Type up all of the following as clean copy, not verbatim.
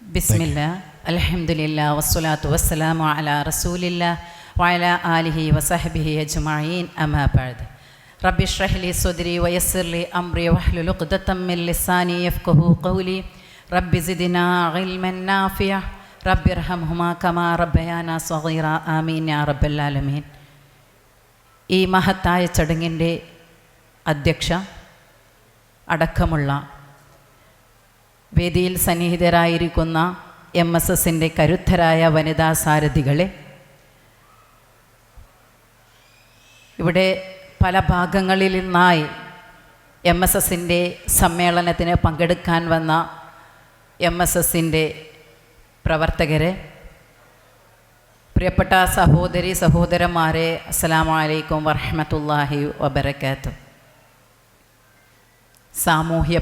ബിസ്മില്ലാ അൽഹംദുലില്ലാ വസ്സലാത്തു വസ്സലാമു അലാ റസൂലില്ലാ വഅലാ ആലിഹി വസഹ്ബിഹി അജ്മഈൻ അമ്മാ ബഅദ്. റബ്ബി ഇശ്റഹ് ലി സ്വദ്രി വയസ്സിർ ലി അംറി വഹ്ലുൽ ഉഖ്ദതം മിൻ ലിസാനി യഫ്ഖഹു ഖൗലി. റബ്ബി സിദ്നാ ഇൽമൻ നാഫിഅ റബ്ബി ഇർഹംഹുമാ കമാ റബ്ബയാനാ സഗീറ. ആമീൻ യാ റബ്ബൽ ആലമീൻ. ഈ മഹത്തായ ചടങ്ങിൻ്റെ അധ്യക്ഷ അടക്കമുള്ള വേദിയിൽ സന്നിഹിതരായിരിക്കുന്ന MSSൻ്റെ കരുത്തരായ വനിതാ സാരഥികളെ, ഇവിടെ പല ഭാഗങ്ങളിൽ നിന്നായി MSSൻ്റെ സമ്മേളനത്തിന് പങ്കെടുക്കാൻ വന്ന MSSൻ്റെ പ്രവർത്തകരെ, പ്രിയപ്പെട്ട സഹോദരി സഹോദരന്മാരെ, അസ്സലാമു അലൈക്കും വറഹ്മത്തുള്ളാഹി വബറകാതുഹു. സാമൂഹ്യ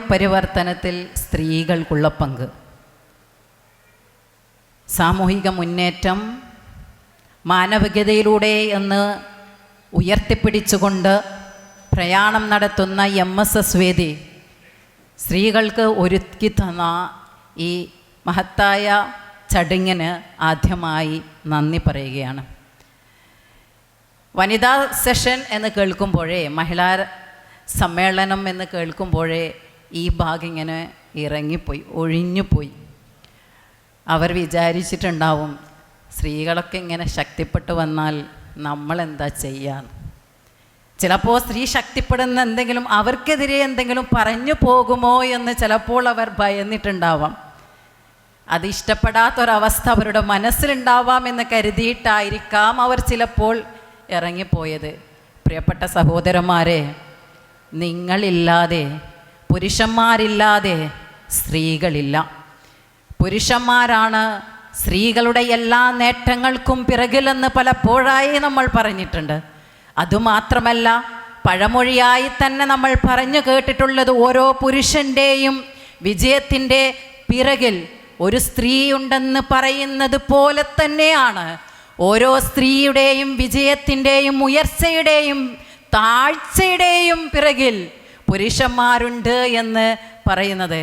പരിവർത്തനത്തിൽ സ്ത്രീകൾക്കുള്ള പങ്ക്. സാമൂഹിക മുന്നേറ്റം മാനവികതയിലൂടെ എന്ന് ഉയർത്തിപ്പിടിച്ചുകൊണ്ട് പ്രയാണം നടത്തുന്ന MSS വേദി സ്ത്രീകൾക്ക് ഒരുക്കി തന്ന ഈ മഹത്തായ ചടങ്ങിന് ആദ്യമായി നന്ദി പറയുകയാണ്. വനിതാ സെഷൻ എന്ന് കേൾക്കുമ്പോഴേ, മഹിളാ സമ്മേളനം എന്ന് കേൾക്കുമ്പോഴേ ഈ ഭാഗം ഇങ്ങനെ ഇറങ്ങിപ്പോയി, ഒഴിഞ്ഞുപോയി. അവർ വിചാരിച്ചിട്ടുണ്ടാവും, സ്ത്രീകളൊക്കെ ഇങ്ങനെ ശക്തിപ്പെട്ട് വന്നാൽ നമ്മളെന്താ ചെയ്യാൻ. ചിലപ്പോൾ സ്ത്രീ ശക്തിപ്പെടുന്ന എന്തെങ്കിലും അവർക്കെതിരെ എന്തെങ്കിലും പറഞ്ഞു പോകുമോ എന്ന് ചിലപ്പോൾ അവർ ഭയന്നിട്ടുണ്ടാവാം. അത് ഇഷ്ടപ്പെടാത്തൊരവസ്ഥ അവരുടെ മനസ്സിലുണ്ടാവാം എന്ന് കരുതിയിട്ടായിരിക്കാം അവർ ചിലപ്പോൾ ഇറങ്ങിപ്പോയത്. പ്രിയപ്പെട്ട സഹോദരന്മാരെ, നിങ്ങളില്ലാതെ, പുരുഷന്മാരില്ലാതെ സ്ത്രീകളില്ല. പുരുഷന്മാരാണ് സ്ത്രീകളുടെ എല്ലാ നേട്ടങ്ങൾക്കും പിറകിലെന്ന് പലപ്പോഴായി നമ്മൾ പറഞ്ഞിട്ടുണ്ട്. അതുമാത്രമല്ല, പഴമൊഴിയായി തന്നെ നമ്മൾ പറഞ്ഞു കേട്ടിട്ടുള്ളത്, ഓരോ പുരുഷൻ്റെയും വിജയത്തിൻ്റെ പിറകിൽ ഒരു സ്ത്രീയുണ്ടെന്ന് പറയുന്നത് പോലെ തന്നെയാണ് ഓരോ സ്ത്രീയുടെയും വിജയത്തിൻ്റെയും ഉയർച്ചയുടെയും താഴ്ചയുടെയും പിറകിൽ പുരുഷന്മാരുണ്ട് എന്ന് പറയുന്നത്.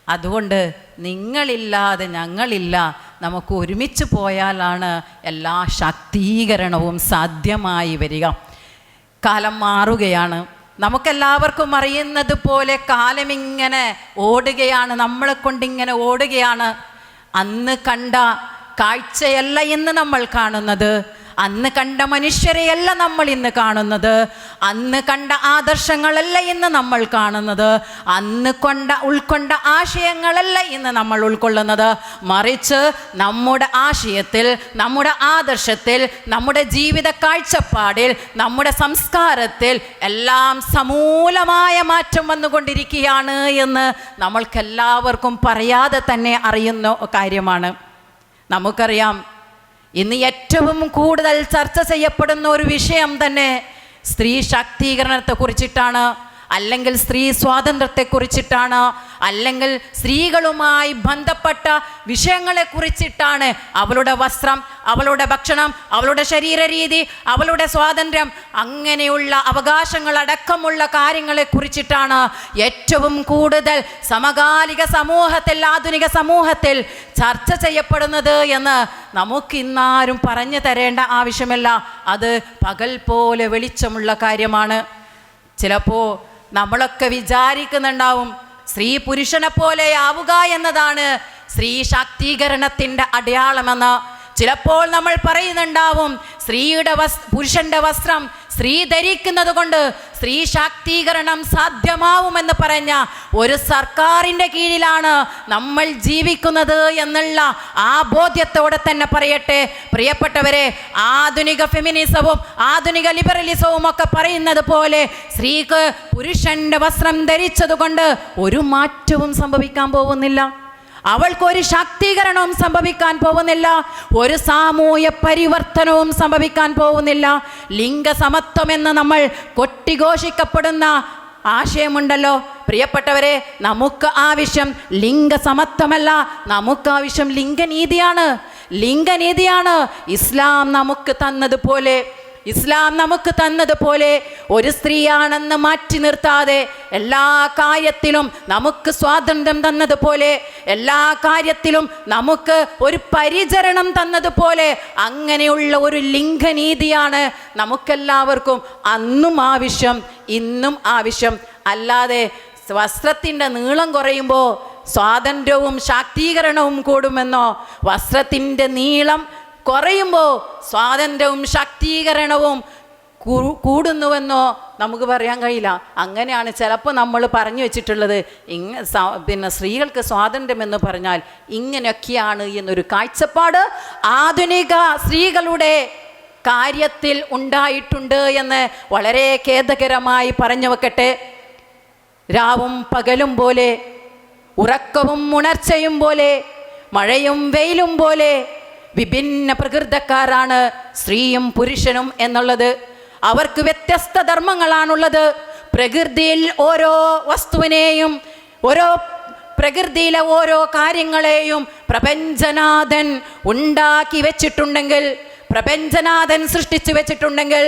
അതുകൊണ്ട് നിങ്ങളില്ലാതെ ഞങ്ങളില്ല, നമുക്ക് ഒരുമിച്ച് പോയാലാണ് എല്ലാ ശാക്തീകരണവും സാധ്യമായി വരിക. കാലം മാറുകയാണ്. നമുക്കെല്ലാവർക്കും അറിയുന്നത് പോലെ കാലമിങ്ങനെ ഓടുകയാണ്, നമ്മളെ കൊണ്ടിങ്ങനെ ഓടുകയാണ്. അന്ന് കണ്ട കാഴ്ചയല്ല ഇന്ന് നമ്മൾ കാണുന്നത്, അന്ന് കണ്ട മനുഷ്യരെയല്ല നമ്മൾ ഇന്ന് കാണുന്നത്, അന്ന് കണ്ട ആദർശങ്ങളല്ല ഇന്ന് നമ്മൾ കാണുന്നത്, അന്ന് ഉൾക്കൊണ്ട ആശയങ്ങളല്ല ഇന്ന് നമ്മൾ ഉൾക്കൊള്ളുന്നത്. മറിച്ച് നമ്മുടെ ആശയത്തിൽ, നമ്മുടെ ആദർശത്തിൽ, നമ്മുടെ ജീവിത കാഴ്ചപ്പാടിൽ, നമ്മുടെ സംസ്കാരത്തിൽ എല്ലാം സമൂലമായ മാറ്റം വന്നുകൊണ്ടിരിക്കുകയാണ് എന്ന് നമ്മൾക്കെല്ലാവർക്കും പറയാതെ തന്നെ അറിയുന്ന കാര്യമാണ്. നമുക്കറിയാം, ഇന്ന് ഏറ്റവും കൂടുതൽ ചർച്ച ചെയ്യപ്പെടുന്ന ഒരു വിഷയം തന്നെ സ്ത്രീ ശാക്തീകരണത്തെക്കുറിച്ചിട്ടാണ്, അല്ലെങ്കിൽ സ്ത്രീ സ്വാതന്ത്ര്യത്തെക്കുറിച്ചിട്ടാണ്, അല്ലെങ്കിൽ സ്ത്രീകളുമായി ബന്ധപ്പെട്ട വിഷയങ്ങളെക്കുറിച്ചിട്ടാണ്. അവളുടെ വസ്ത്രം, അവളുടെ ഭക്ഷണം, അവളുടെ ശരീരരീതി, അവളുടെ സ്വാതന്ത്ര്യം, അങ്ങനെയുള്ള അവകാശങ്ങളടക്കമുള്ള കാര്യങ്ങളെക്കുറിച്ചിട്ടാണ് ഏറ്റവും കൂടുതൽ സമകാലിക സമൂഹത്തിൽ, ആധുനിക സമൂഹത്തിൽ ചർച്ച ചെയ്യപ്പെടുന്നത് എന്ന് നമുക്കിന്നാരും പറഞ്ഞു തരേണ്ട ആവശ്യമില്ല. അത് പകൽ പോലെ വെളിച്ചമുള്ള കാര്യമാണ്. ചിലപ്പോൾ നമ്മളൊക്കെ വിചാരിക്കുന്നുണ്ടാവും, സ്ത്രീ പുരുഷനെ പോലെ ആവുക എന്നതാണ് സ്ത്രീ ശാക്തീകരണത്തിൻ്റെ അടയാളമെന്ന്. ചിലപ്പോൾ നമ്മൾ പറയുന്നുണ്ടാവും, പുരുഷന്റെ വസ്ത്രം സ്ത്രീ ധരിക്കുന്നത് കൊണ്ട് സ്ത്രീ ശാക്തീകരണം സാധ്യമാവുമെന്ന് പറഞ്ഞ ഒരു സർക്കാരിൻ്റെ കീഴിലാണ് നമ്മൾ ജീവിക്കുന്നത് എന്നുള്ള ആ ബോധ്യത്തോടെ തന്നെ പറയട്ടെ, പ്രിയപ്പെട്ടവരെ, ആധുനിക ഫെമിനിസവും ആധുനിക ലിബറലിസവും ഒക്കെ പറയുന്നത് പോലെ സ്ത്രീക്ക് പുരുഷന്റെ വസ്ത്രം ധരിച്ചതുകൊണ്ട് ഒരു മാറ്റവും സംഭവിക്കാൻ പോകുന്നില്ല. അവൾക്കൊരു ശാക്തീകരണവും സംഭവിക്കാൻ പോകുന്നില്ല, ഒരു സാമൂഹ്യ പരിവർത്തനവും സംഭവിക്കാൻ പോകുന്നില്ല. ലിംഗസമത്വം എന്ന് നമ്മൾ കൊട്ടിഘോഷിക്കപ്പെടുന്ന ആശയമുണ്ടല്ലോ പ്രിയപ്പെട്ടവരെ, നമുക്ക് ആവശ്യം ലിംഗസമത്വമല്ല, നമുക്ക് ആവശ്യം ലിംഗനീതിയാണ്. ഇസ്ലാം നമുക്ക് തന്നതുപോലെ ഇസ്ലാം നമുക്ക് തന്നതുപോലെ ഒരു സ്ത്രീയാണെന്ന് മാറ്റി നിർത്താതെ എല്ലാ കാര്യത്തിലും നമുക്ക് സ്വാതന്ത്ര്യം തന്നതുപോലെ, എല്ലാ കാര്യത്തിലും നമുക്ക് ഒരു പരിചരണം തന്നതുപോലെ അങ്ങനെയുള്ള ഒരു ലിംഗനീതിയാണ് നമുക്കെല്ലാവർക്കും അന്നും ആവശ്യം, ഇന്നും ആവശ്യം. അല്ലാതെ വസ്ത്രത്തിൻ്റെ നീളം കുറയുമ്പോൾ സ്വാതന്ത്ര്യവും ശാക്തീകരണവും കൂടുമെന്നോ, വസ്ത്രത്തിൻ്റെ നീളം കുറയുമ്പോൾ സ്വാതന്ത്ര്യവും ശാക്തീകരണവും കൂടുന്നുവെന്നോ നമുക്ക് പറയാൻ കഴിയില്ല. അങ്ങനെയാണ് ചിലപ്പോൾ നമ്മൾ പറഞ്ഞു വെച്ചിട്ടുള്ളത്. പിന്നെ സ്ത്രീകൾക്ക് സ്വാതന്ത്ര്യമെന്ന് പറഞ്ഞാൽ ഇങ്ങനെയൊക്കെയാണ് എന്നൊരു കാഴ്ചപ്പാട് ആധുനിക സ്ത്രീകളുടെ കാര്യത്തിൽ ഉണ്ടായിട്ടുണ്ട് എന്ന് വളരെ ഖേദകരമായി പറഞ്ഞു വെക്കട്ടെ. രാവും പകലും പോലെ, ഉറക്കവും ഉണർച്ചയും പോലെ, മഴയും വെയിലും പോലെ വിഭിന്ന പ്രകൃതക്കാരാണ് സ്ത്രീയും പുരുഷനും എന്നുള്ളത്. അവർക്ക് വ്യത്യസ്ത ധർമ്മങ്ങളാണുള്ളത്. പ്രകൃതിയിൽ ഓരോ വസ്തുവിനെയും, പ്രകൃതിയിലെ ഓരോ കാര്യങ്ങളെയും പ്രപഞ്ചനാഥൻ ഉണ്ടാക്കി വെച്ചിട്ടുണ്ടെങ്കിൽ, പ്രപഞ്ചനാഥൻ സൃഷ്ടിച്ചു വെച്ചിട്ടുണ്ടെങ്കിൽ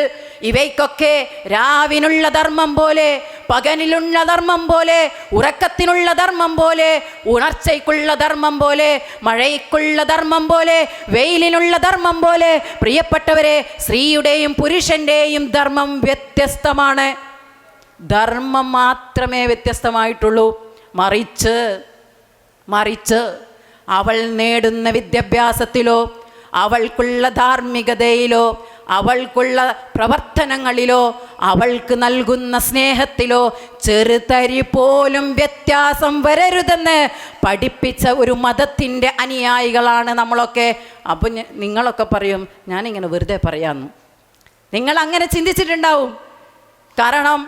ഇവയ്ക്കൊക്കെ രാവിനുള്ള ധർമ്മം പോലെ, പകലിലുള്ള ധർമ്മം പോലെ, ഉറക്കത്തിനുള്ള ധർമ്മം പോലെ, ഉണർച്ചയ്ക്കുള്ള ധർമ്മം പോലെ, മഴയ്ക്കുള്ള ധർമ്മം പോലെ, വെയിലിനുള്ള ധർമ്മം പോലെ, പ്രിയപ്പെട്ടവരെ, സ്ത്രീയുടെയും പുരുഷൻ്റെയും ധർമ്മം വ്യത്യസ്തമാണ്. ധർമ്മം മാത്രമേ വ്യത്യസ്തമായിട്ടുള്ളൂ. മറിച്ച് അവൾ നേടുന്ന വിദ്യാഭ്യാസത്തിലോ, അവൾക്കുള്ള ധാർമ്മികതയിലോ, അവൾക്കുള്ള പ്രവർത്തനങ്ങളിലോ, അവൾക്ക് നൽകുന്ന സ്നേഹത്തിലോ ചെറുതരി പോലും വ്യത്യാസം വരരുതെന്ന് പഠിപ്പിച്ച ഒരു മതത്തിൻ്റെ അനുയായികളാണ് നമ്മളൊക്കെ. അപ്പം നിങ്ങളൊക്കെ പറയും ഞാനിങ്ങനെ വെറുതെ പറയാമെന്ന്. നിങ്ങൾ അങ്ങനെ ചിന്തിച്ചിട്ടുണ്ടാവും. കാരണം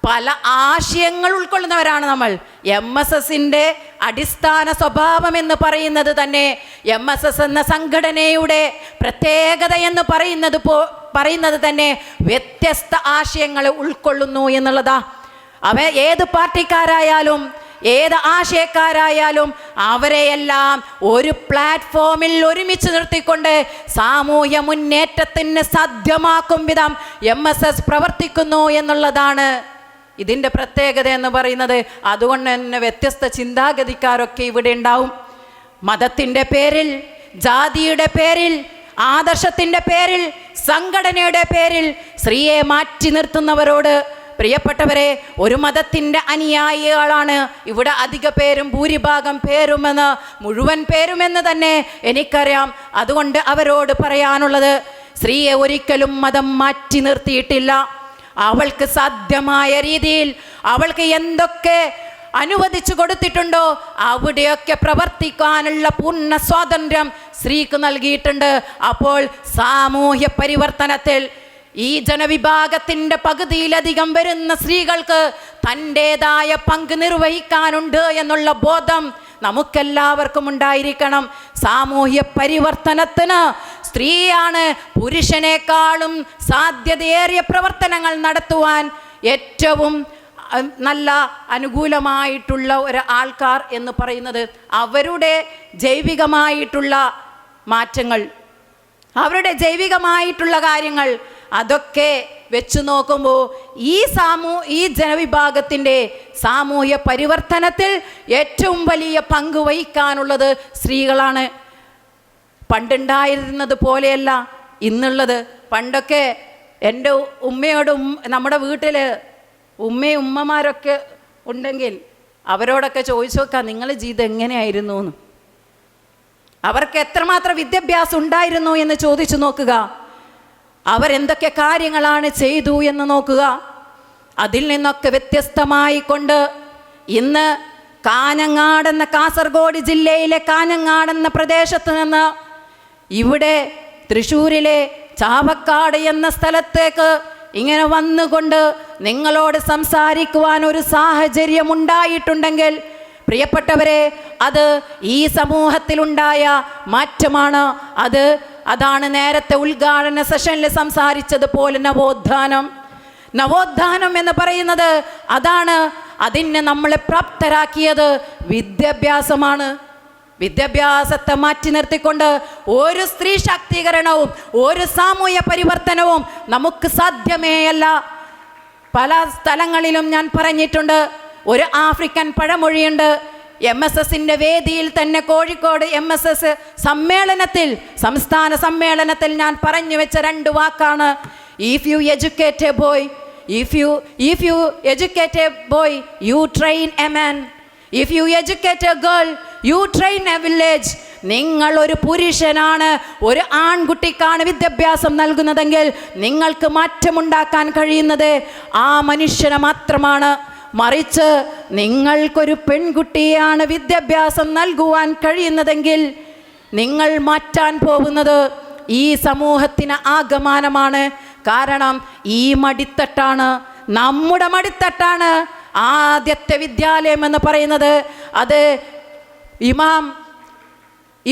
പല ആശയങ്ങൾ ഉൾക്കൊള്ളുന്നവരാണ് നമ്മൾ. MSSൻ്റെ അടിസ്ഥാന സ്വഭാവം എന്ന് പറയുന്നത് തന്നെ, MSS എന്ന സംഘടനയുടെ പ്രത്യേകത എന്ന് പറയുന്നത് തന്നെ വ്യത്യസ്ത ആശയങ്ങൾ ഉൾക്കൊള്ളുന്നു എന്നുള്ളതാ. ഏത് പാർട്ടിക്കാരായാലും ഏത് ആശയക്കാരായാലും അവരെയെല്ലാം ഒരു പ്ലാറ്റ്ഫോമിൽ ഒരുമിച്ച് നിർത്തിക്കൊണ്ട് സാമൂഹ്യ മുന്നേറ്റത്തിന് സാധ്യമാക്കും വിധം MSS പ്രവർത്തിക്കുന്നു എന്നുള്ളതാണ് ഇതിൻ്റെ പ്രത്യേകത എന്ന് പറയുന്നത്. അതുകൊണ്ട് തന്നെ വ്യത്യസ്ത ചിന്താഗതിക്കാരൊക്കെ ഇവിടെ ഉണ്ടാവും. മതത്തിൻ്റെ പേരിൽ, ജാതിയുടെ പേരിൽ, ആദർശത്തിൻ്റെ പേരിൽ, സംഘടനയുടെ പേരിൽ സ്ത്രീയെ മാറ്റി നിർത്തുന്നവരോട്, പ്രിയപ്പെട്ടവരെ, ഒരു മതത്തിൻ്റെ അനുയായികളാണ് ഇവിടെ അധിക പേരും, ഭൂരിഭാഗം പേരുമെന്ന്, മുഴുവൻ പേരുമെന്ന് തന്നെ എനിക്കറിയാം. അതുകൊണ്ട് അവരോട് പറയാനുള്ളത്, സ്ത്രീയെ ഒരിക്കലും മതം മാറ്റി നിർത്തിയിട്ടില്ല. അവൾക്ക് സാധ്യമായ രീതിയിൽ അവൾക്ക് എന്തൊക്കെ അനുവദിച്ചു കൊടുത്തിട്ടുണ്ടോ അവിടെയൊക്കെ പ്രവർത്തിക്കാനുള്ള പൂർണ്ണ സ്വാതന്ത്ര്യം സ്ത്രീക്ക് നൽകിയിട്ടുണ്ട്. അപ്പോൾ സാമൂഹ്യ പരിവർത്തനത്തിൽ ഈ ജനവിഭാഗത്തിൻ്റെ പകുതിയിലധികം വരുന്ന സ്ത്രീകൾക്ക് തൻ്റേതായ പങ്ക് നിർവഹിക്കാനുണ്ട് എന്നുള്ള ബോധം നമുക്കെല്ലാവർക്കും ഉണ്ടായിരിക്കണം. സാമൂഹ്യ പരിവർത്തനത്തിന് സ്ത്രീയാണ് പുരുഷനേക്കാളും സാധ്യതയേറിയ പ്രവർത്തനങ്ങൾ നടത്തുവാൻ ഏറ്റവും നല്ല അനുകൂലമായിട്ടുള്ള ആൾക്കാർ എന്ന് പറയുന്നത്. അവരുടെ ജൈവികമായിട്ടുള്ള മാറ്റങ്ങൾ, അവരുടെ ജൈവികമായിട്ടുള്ള കാര്യങ്ങൾ, അതൊക്കെ വെച്ച് നോക്കുമ്പോൾ ഈ ജനവിഭാഗത്തിൻ്റെ സാമൂഹ്യ പരിവർത്തനത്തിൽ ഏറ്റവും വലിയ പങ്ക് വഹിക്കാനുള്ളത് സ്ത്രീകളാണ്. പണ്ടുണ്ടായിരുന്നത് പോലെയല്ല ഇന്നുള്ളത്. പണ്ടൊക്കെ എൻ്റെ ഉമ്മയോടും നമ്മുടെ വീട്ടിൽ ഉമ്മമാരൊക്കെ ഉണ്ടെങ്കിൽ അവരോടൊക്കെ ചോദിച്ചു നോക്കാം നിങ്ങൾ ജീവിതം എങ്ങനെയായിരുന്നു എന്ന്. അവർക്ക് എത്രമാത്രം വിദ്യാഭ്യാസം ഉണ്ടായിരുന്നു എന്ന് ചോദിച്ചു നോക്കുക. അവരെന്തൊക്കെ കാര്യങ്ങളാണ് ചെയ്തു എന്ന് നോക്കുക. അതിൽ നിന്നൊക്കെ വ്യത്യസ്തമായി കൊണ്ട് ഇന്ന് കാഞ്ഞങ്ങാടെന്ന, കാസർഗോഡ് ജില്ലയിലെ കാഞ്ഞങ്ങാടെന്ന പ്രദേശത്ത് നിന്ന് ഇവിടെ തൃശ്ശൂരിലെ ചാവക്കാട് എന്ന സ്ഥലത്തേക്ക് ഇങ്ങനെ വന്നുകൊണ്ട് നിങ്ങളോട് സംസാരിക്കുവാൻ ഒരു സാഹചര്യം ഉണ്ടായിട്ടുണ്ടെങ്കിൽ, പ്രിയപ്പെട്ടവരെ, അത് ഈ സമൂഹത്തിലുണ്ടായ മാറ്റമാണ്. അതാണ് നേരത്തെ ഉദ്ഘാടന സെഷനിൽ സംസാരിച്ചതുപോലെ നവോത്ഥാനം എന്ന് പറയുന്നത് അതാണ്. അതിനെ നമ്മളെ പ്രാപ്തരാക്കിയത് വിദ്യാഭ്യാസമാണ്. വിദ്യാഭ്യാസത്തെ മാറ്റി നിർത്തിക്കൊണ്ട് ഒരു സ്ത്രീ ശാക്തീകരണവും ഒരു സാമൂഹ്യ പരിവർത്തനവും നമുക്ക് സാധ്യമേയല്ല. പല സ്ഥലങ്ങളിലും ഞാൻ പറഞ്ഞിട്ടുണ്ട്. ഒരു ആഫ്രിക്കൻ പഴമൊഴിയുണ്ട്. MSSന്റെ വേദിയിൽ തന്നെ കോഴിക്കോട് MSS സമ്മേളനത്തിൽ, സംസ്ഥാന സമ്മേളനത്തിൽ ഞാൻ പറഞ്ഞു വെച്ച 2 വാക്കാണ്. If you educate a boy, if you educate a boy, you train a man. If you educate a girl, you train a village. നിങ്ങൾ ഒരു പുരുഷനാണ്, ഒരു ആൺകുട്ടിക്കാണ് വിദ്യാഭ്യാസം നൽകുന്നതെങ്കിൽ നിങ്ങൾക്ക് മാറ്റമുണ്ടാക്കാൻ കഴിയുന്നത് ആ മനുഷ്യനെ മാത്രമാണ്. മറിച്ച് നിങ്ങൾക്കൊരു പെൺകുട്ടിയാണ് വിദ്യാഭ്യാസം നൽകുവാൻ കഴിയുന്നതെങ്കിൽ നിങ്ങൾ മാറ്റാൻ പോകുന്നത് ഈ സമൂഹത്തിന് ആകമാനമാണ്. കാരണം ഈ മടിത്തട്ടാണ്, നമ്മുടെ മടിത്തട്ടാണ് ആദ്യത്തെ വിദ്യാലയം എന്ന് പറയുന്നത്. അത് ഇമാം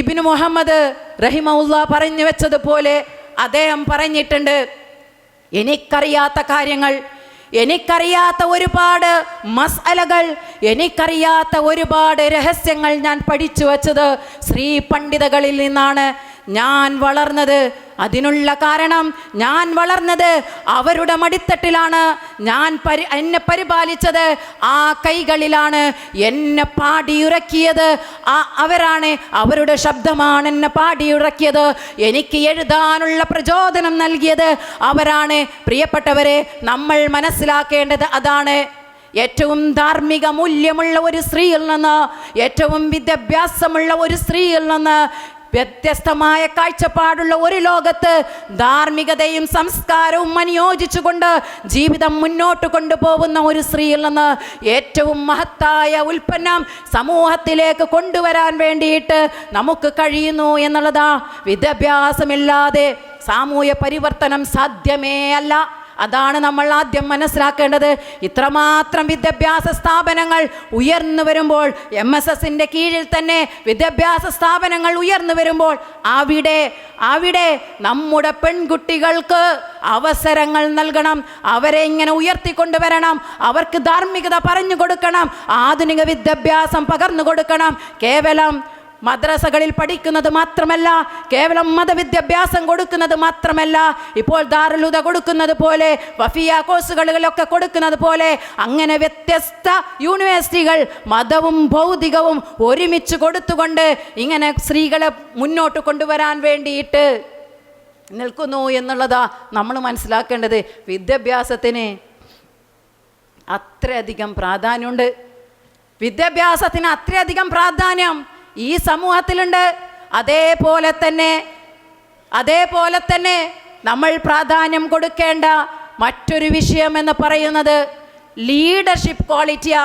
ഇബ്നു മുഹമ്മദ് റഹിമഹുല്ലാ പറഞ്ഞു വെച്ചതുപോലെ അദ്ദേഹം പറഞ്ഞിട്ടുണ്ട്, എനിക്കറിയാത്ത കാര്യങ്ങൾ, എനിക്കറിയാത്ത ഒരുപാട് മസ്അലകൾ, എനിക്കറിയാത്ത ഒരുപാട് രഹസ്യങ്ങൾ ഞാൻ പഠിച്ചു വച്ചത് ശ്രീ പണ്ഡിതകളിൽ നിന്നാണ് ഞാൻ വളർന്നത്. അതിനുള്ള കാരണം ഞാൻ വളർന്നത് അവരുടെ മടിത്തട്ടിലാണ്. എന്നെ പരിപാലിച്ചത് ആ കൈകളിലാണ്. എന്നെ പാടിയുറക്കിയത് അവരാണ്, അവരുടെ ശബ്ദമാണ് എന്നെ പാടിയുറക്കിയത്. എനിക്ക് എഴുതാനുള്ള പ്രചോദനം നൽകിയത് അവരാണ്. പ്രിയപ്പെട്ടവരെ, നമ്മൾ മനസ്സിലാക്കേണ്ടത് അതാണ്. ഏറ്റവും ധാർമ്മിക മൂല്യമുള്ള ഒരു സ്ത്രീയിൽ നിന്ന്, ഏറ്റവും വിദ്യാഭ്യാസമുള്ള ഒരു സ്ത്രീയിൽ നിന്ന്, വ്യത്യസ്തമായ കാഴ്ചപ്പാടുള്ള ഒരു ലോകത്ത് ധാർമ്മികതയും സംസ്കാരവും അനുയോജിച്ചുകൊണ്ട് ജീവിതം മുന്നോട്ട് കൊണ്ടുപോകുന്ന ഒരു സ്ത്രീയിൽ നിന്ന് ഏറ്റവും മഹത്തായ ഉൽപ്പന്നം സമൂഹത്തിലേക്ക് കൊണ്ടുവരാൻ വേണ്ടിയിട്ട് നമുക്ക് കഴിയുന്നു എന്നുള്ളതാ. വിദ്യാഭ്യാസമില്ലാതെ സാമൂഹ്യ പരിവർത്തനം സാധ്യമേ അല്ല. അതാണ് നമ്മൾ ആദ്യം മനസ്സിലാക്കേണ്ടത്. ഇത്രമാത്രം വിദ്യാഭ്യാസ സ്ഥാപനങ്ങൾ ഉയർന്നു വരുമ്പോൾ, MSSന്റെ കീഴിൽ തന്നെ വിദ്യാഭ്യാസ സ്ഥാപനങ്ങൾ ഉയർന്നു വരുമ്പോൾ അവിടെ നമ്മുടെ പെൺകുട്ടികൾക്ക് അവസരങ്ങൾ നൽകണം. അവരെ ഇങ്ങനെ ഉയർത്തിക്കൊണ്ടുവരണം. അവർക്ക് ധാർമ്മികത പറഞ്ഞു കൊടുക്കണം. ആധുനിക വിദ്യാഭ്യാസം പകർന്നു കൊടുക്കണം. കേവലം മദ്രസകളിൽ പഠിക്കുന്നത് മാത്രമല്ല, കേവലം മതവിദ്യാഭ്യാസം കൊടുക്കുന്നത് മാത്രമല്ല, ഇപ്പോൾ ദാറുൽ കൊടുക്കുന്നത് പോലെ, വഫിയ കോഴ്സുകളിലൊക്കെ കൊടുക്കുന്നത് പോലെ, അങ്ങനെ വ്യത്യസ്ത യൂണിവേഴ്സിറ്റികൾ മതവും ഭൗതികവും ഒരുമിച്ച് കൊടുത്തുകൊണ്ട് ഇങ്ങനെ സ്ത്രീകളെ മുന്നോട്ട് കൊണ്ടുവരാൻ വേണ്ടിയിട്ട് നിൽക്കുന്നു എന്നുള്ളതാ നമ്മൾ മനസ്സിലാക്കേണ്ടത്. വിദ്യാഭ്യാസത്തിന് അത്രയധികം പ്രാധാന്യമുണ്ട്. വിദ്യാഭ്യാസത്തിന് അത്രയധികം പ്രാധാന്യം ഈ സമൂഹത്തിലുണ്ട്. അതേപോലെ തന്നെ നമ്മൾ പ്രാധാന്യം കൊടുക്കേണ്ട മറ്റൊരു വിഷയം എന്ന് പറയുന്നത് ലീഡർഷിപ്പ് ക്വാളിറ്റിയാ.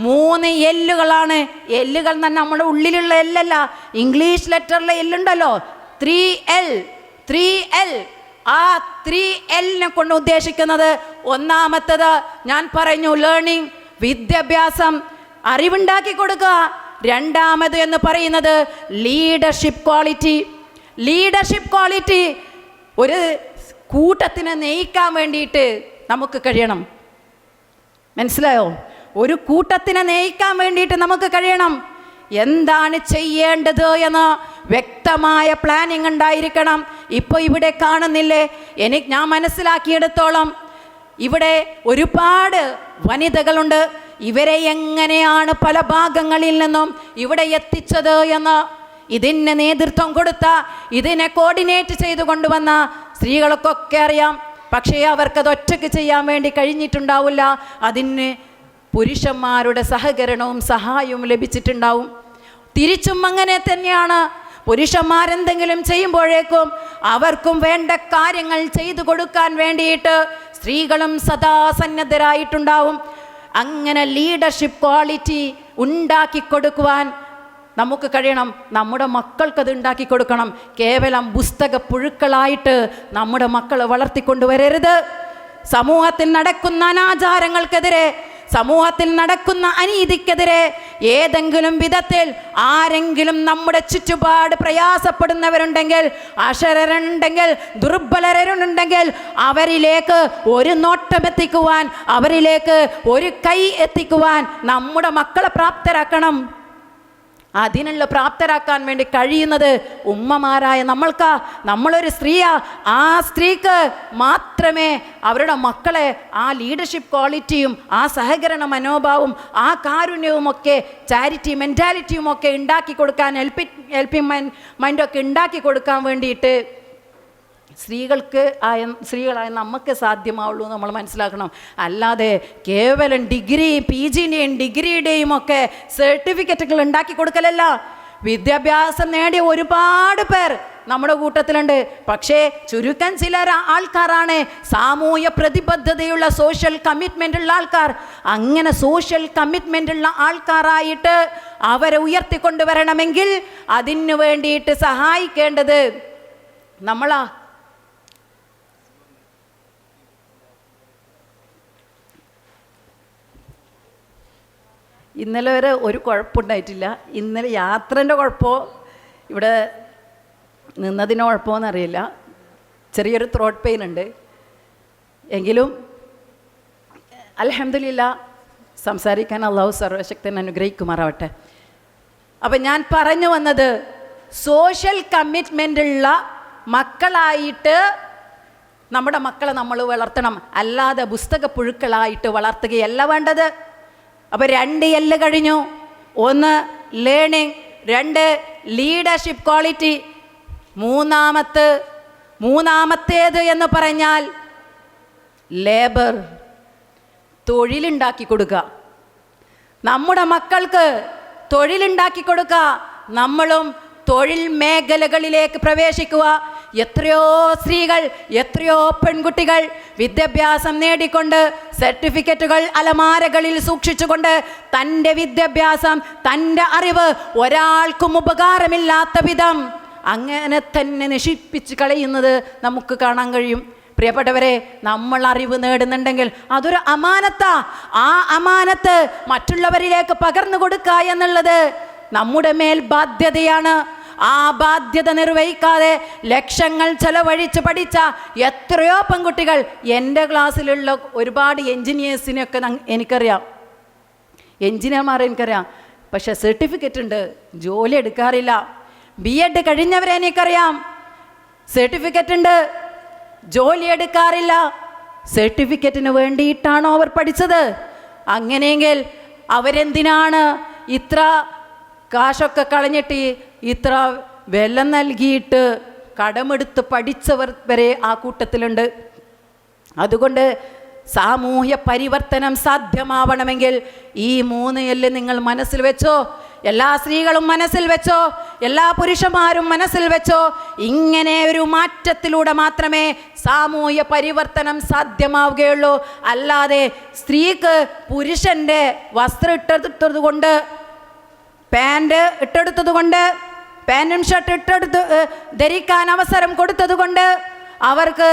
3 എല്ലുകളാണ്. എല്ലുകൾ തന്നെ നമ്മുടെ ഉള്ളിലുള്ള എല്ലല്ല, ഇംഗ്ലീഷ് ലെറ്ററിലെ എല്ലുണ്ടല്ലോ, 3L. ആ 3Lനെ കൊണ്ട് ഉദ്ദേശിക്കുന്നത് ഒന്നാമത്തത് ഞാൻ പറഞ്ഞു, ലേണിംഗ്, വിദ്യാഭ്യാസം, അറിവുണ്ടാക്കി കൊടുക്കുക. രണ്ടാമത് എന്ന് പറയുന്നത് ലീഡർഷിപ്പ് ക്വാളിറ്റി. ഒരു കൂട്ടത്തിനെ നയിക്കാൻ വേണ്ടിയിട്ട് നമുക്ക് കഴിയണം. മനസ്സിലായോ? ഒരു കൂട്ടത്തിനെ നയിക്കാൻ വേണ്ടിയിട്ട് നമുക്ക് കഴിയണം. എന്താണ് ചെയ്യേണ്ടത് എന്ന് വ്യക്തമായ പ്ലാനിങ് ഉണ്ടായിരിക്കണം. ഇപ്പോൾ ഇവിടെ കാണുന്നില്ലേ, ഞാൻ മനസ്സിലാക്കിയെടുത്തോളം ഇവിടെ ഒരുപാട് വനിതകളുണ്ട്. ഇവരെ എങ്ങനെയാണ് പല ഭാഗങ്ങളിൽ നിന്നും ഇവിടെ എത്തിച്ചത് എന്ന് ഇതിന് നേതൃത്വം കൊടുത്ത, ഇതിനെ കോർഡിനേറ്റ് ചെയ്തു കൊണ്ടുവന്ന സ്ത്രീകൾക്കൊക്കെ അറിയാം. പക്ഷേ അവർക്കത് ഒറ്റയ്ക്ക് ചെയ്യാൻ വേണ്ടി കഴിഞ്ഞിട്ടുണ്ടാവില്ല. അതിന് പുരുഷന്മാരുടെ സഹകരണവും സഹായവും ലഭിച്ചിട്ടുണ്ടാവും. തിരിച്ചും അങ്ങനെ തന്നെയാണ്. പുരുഷന്മാരെന്തെങ്കിലും ചെയ്യുമ്പോഴേക്കും അവർക്കും വേണ്ട കാര്യങ്ങൾ ചെയ്തു കൊടുക്കാൻ വേണ്ടിയിട്ട് സ്ത്രീകളും സദാ സന്നദ്ധരായിട്ടുണ്ടാവും. അങ്ങനെ ലീഡർഷിപ്പ് ക്വാളിറ്റി ഉണ്ടാക്കി കൊടുക്കുവാൻ നമുക്ക് കഴിയണം. നമ്മുടെ മക്കൾക്കത് ഉണ്ടാക്കി കൊടുക്കണം. കേവലം പുസ്തക പുഴുക്കളായിട്ട് നമ്മുടെ മക്കളെ വളർത്തിക്കൊണ്ടുവരരുത്. സമൂഹത്തിൽ നടക്കുന്ന അനാചാരങ്ങൾക്കെതിരെ, സമൂഹത്തിൽ നടക്കുന്ന അനീതിക്കെതിരെ ഏതെങ്കിലും വിധത്തിൽ ആരെങ്കിലും നമ്മുടെ ചുറ്റുപാട് പ്രയാസപ്പെടുന്നവരുണ്ടെങ്കിൽ, അക്ഷരരുണ്ടെങ്കിൽ, ദുർബലരുണ്ടെങ്കിൽ അവരിലേക്ക് ഒരു നോട്ടമെത്തിക്കുവാൻ, അവരിലേക്ക് ഒരു കൈ എത്തിക്കുവാൻ നമ്മുടെ മക്കളെ പ്രാപ്തരാക്കണം. അതിനുള്ള പ്രാപ്തരാക്കാൻ വേണ്ടി കഴിയുന്നത് ഉമ്മമാരായ നമ്മൾക്കാ. നമ്മളൊരു സ്ത്രീയാ. ആ സ്ത്രീക്ക് മാത്രമേ അവരുടെ മക്കളെ ആ ലീഡർഷിപ്പ് ക്വാളിറ്റിയും ആ സഹകരണ മനോഭാവവും ആ കാരുണ്യവും ഒക്കെ ചാരിറ്റി മെൻറ്റാലിറ്റിയും ഒക്കെ ഉണ്ടാക്കി കൊടുക്കാൻ ഹെൽപ്പിംഗ് മൈൻഡൊക്കെ ഉണ്ടാക്കി കൊടുക്കാൻ വേണ്ടിയിട്ട് സ്ത്രീകളായ നമുക്ക് സാധ്യമാവുള്ളൂ നമ്മൾ മനസ്സിലാക്കണം. അല്ലാതെ കേവലം ഡിഗ്രി PGൻ്റെയും ഡിഗ്രിയുടെയും ഒക്കെ സർട്ടിഫിക്കറ്റുകൾ ഉണ്ടാക്കി കൊടുക്കലല്ല. വിദ്യാഭ്യാസം നേടിയ ഒരുപാട് പേർ നമ്മുടെ കൂട്ടത്തിലുണ്ട്. പക്ഷേ ചുരുക്കം ചില ആൾക്കാരാണ് സാമൂഹ്യ പ്രതിബദ്ധതയുള്ള സോഷ്യൽ കമ്മിറ്റ്മെൻ്റ് ഉള്ള ആൾക്കാർ. അങ്ങനെ സോഷ്യൽ കമ്മിറ്റ്മെൻ്റ് ഉള്ള ആൾക്കാരായിട്ട് അവരെ ഉയർത്തിക്കൊണ്ടുവരണമെങ്കിൽ അതിനു വേണ്ടിയിട്ട് സഹായിക്കേണ്ടത് നമ്മളാ. ഇന്നലെ വരെ ഒരു കുഴപ്പമുണ്ടായിട്ടില്ല. ഇന്നലെ യാത്രേൻ്റെ കുഴപ്പമോ ഇവിടെ നിന്നതിന് കുഴപ്പമോ എന്നറിയില്ല. ചെറിയൊരു ത്രോട്ട് പെയിൻ ഉണ്ട്. എങ്കിലും അൽഹംദുലില്ലാ സംസാരിക്കാൻ അള്ളാഹു സർവശക്തൻ അനുഗ്രഹിക്കുമാറാവട്ടെ. അപ്പം ഞാൻ പറഞ്ഞു വന്നത്, സോഷ്യൽ കമ്മിറ്റ്മെൻ്റുള്ള മക്കളായിട്ട് നമ്മുടെ മക്കളെ നമ്മൾ വളർത്തണം. അല്ലാതെ പുസ്തക പുഴുക്കളായിട്ട് വളർത്തുകയല്ല വേണ്ടത്. അപ്പോൾ 2 L കഴിഞ്ഞു. 1 ലേണിംഗ്, 2 ലീഡർഷിപ്പ് ക്വാളിറ്റി, മൂന്നാമത്തേത് എന്ന് പറഞ്ഞാൽ ലേബർ, തൊഴിലുണ്ടാക്കി കൊടുക്കുക. നമ്മുടെ മക്കൾക്ക് തൊഴിലുണ്ടാക്കി കൊടുക്കുക. നമ്മളും തൊഴിൽ മേഖലകളിലേക്ക് പ്രവേശിക്കുക. എത്രയോ സ്ത്രീകൾ, എത്രയോ പെൺകുട്ടികൾ വിദ്യാഭ്യാസം നേടിക്കൊണ്ട് സർട്ടിഫിക്കറ്റുകൾ അലമാരകളിൽ സൂക്ഷിച്ചുകൊണ്ട് തൻ്റെ വിദ്യാഭ്യാസം, തൻ്റെ അറിവ് ഒരാൾക്കും ഉപകാരമില്ലാത്ത വിധം അങ്ങനെ തന്നെ നശിപ്പിച്ച് കളയുന്നത് നമുക്ക് കാണാൻ കഴിയും. പ്രിയപ്പെട്ടവരെ, നമ്മൾ അറിവ് നേടുന്നുണ്ടെങ്കിൽ അതൊരു അമാനത്താ. ആ അമാനത്ത് മറ്റുള്ളവരിലേക്ക് പകർന്നു കൊടുക്കുക എന്നുള്ളത് നമ്മുടെ മേൽ ബാധ്യതയാണ്. ആ ബാധ്യത നിർവഹിക്കാതെ ലക്ഷങ്ങൾ ചെലവഴിച്ച് പഠിച്ച എത്രയോ പെൺകുട്ടികൾ, എൻ്റെ ക്ലാസ്സിലുള്ള ഒരുപാട് എൻജിനീയേഴ്സിനെയൊക്കെ എനിക്കറിയാം, എൻജിനീയർമാരെ എനിക്കറിയാം. പക്ഷേ സർട്ടിഫിക്കറ്റ് ഉണ്ട്, ജോലി എടുക്കാറില്ല. B.Ed കഴിഞ്ഞവരെ എനിക്കറിയാം, സർട്ടിഫിക്കറ്റ് ഉണ്ട്, ജോലി എടുക്കാറില്ല. സർട്ടിഫിക്കറ്റിന് വേണ്ടിയിട്ടാണോ അവർ പഠിച്ചത്? അങ്ങനെയെങ്കിൽ അവരെന്തിനാണ് ഇത്ര കാശൊക്കെ കളഞ്ഞിട്ട് ഇത്ര വില നൽകിയിട്ട് കടമെടുത്ത് പഠിച്ചവർ വരെ ആ കൂട്ടത്തിലുണ്ട്. അതുകൊണ്ട് സാമൂഹ്യ പരിവർത്തനം സാധ്യമാവണമെങ്കിൽ ഈ 3 L നിങ്ങൾ മനസ്സിൽ വെച്ചോ. എല്ലാ സ്ത്രീകളും മനസ്സിൽ വെച്ചോ, എല്ലാ പുരുഷന്മാരും മനസ്സിൽ വെച്ചോ. ഇങ്ങനെ ഒരു മാറ്റത്തിലൂടെ മാത്രമേ സാമൂഹ്യ പരിവർത്തനം സാധ്യമാവുകയുള്ളൂ. അല്ലാതെ സ്ത്രീക്ക് പുരുഷൻ്റെ വസ്ത്രം ഇട്ടെടുത്തത് കൊണ്ട്, പാൻറ് ഇട്ടെടുത്തത് കൊണ്ട്, പാൻറ്റും ഷർട്ട് ധരിക്കാൻ അവസരം കൊടുത്തത് കൊണ്ട് അവർക്ക്